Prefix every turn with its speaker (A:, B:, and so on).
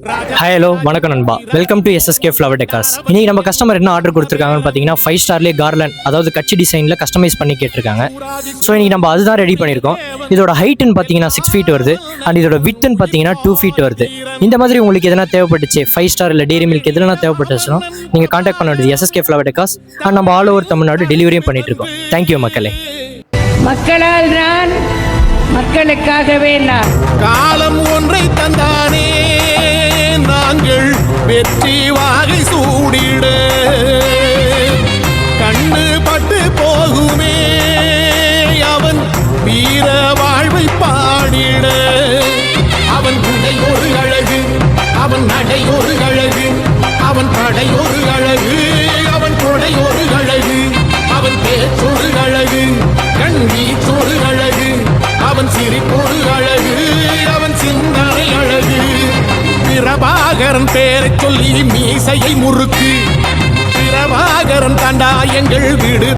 A: Hi hello வணக்கம் நண்பா, welcome to SSK flower decors. இன்னைக்கு நம்ம கஸ்டமர் என்ன ஆர்டர் கொடுத்துருக்காங்கன்னு பார்த்தீங்கன்னா 5 ஸ்டார்லேயே கார்லண்ட், அதாவது கட்சி டிசைனில் கஸ்டமைஸ் பண்ணி கேட்டிருக்காங்க. ஸோ இன்னைக்கு நம்ம அதுதான் ரெடி பண்ணியிருக்கோம். இதோட ஹைட்டுன்னு பார்த்தீங்கன்னா 6 feet வருது, அண்ட் இதோட வித்துன்னு பார்த்தீங்கன்னா 2 feet வருது. இந்த மாதிரி உங்களுக்கு எதனா தேவைப்பட்டுச்சு, 5 ஸ்டார் இல்லை டெய்ரி மில்க் எதுனா தேவைப்பட்டுச்சுன்னா நீங்கள் கான்டாக்ட் பண்ண வேண்டியது எஸ்எஸ்கே ஃப்ளவர் டெக்கார்ஸ். அண்ட் நம்ம ஆல் ஓவர் தமிழ்நாடு டெலிவரியும் பண்ணிட்டு இருக்கோம். தேங்க்யூ மக்களே.
B: மக்களால் நான், மக்களுக்காகவே நான்.
C: காலம் ஒன்றை தந்தானே நாங்கள் வெற்றி வாகை சூடிட, கண்ணு பட்டு போகுமே அவன் வீர வாழ்வை பாடிட. அவன் உடை ஒரு அழகு, அவன் நடை ஒரு அழகு, அவன் படை ஒரு அழகு, அவன் கொடை ஒரு அழகு, அவன் பேச்சொரு அழகு, கண் வீச்சொரு அழகு, அவன் சிரிப்பொரு அழகு, அவன் சிந்தனை அழகு. பிரபாகரன் பேரை சொல்லி மீசையை முறுக்கு, பிரபாகரன் தாண்டா எங்கள் வீடு.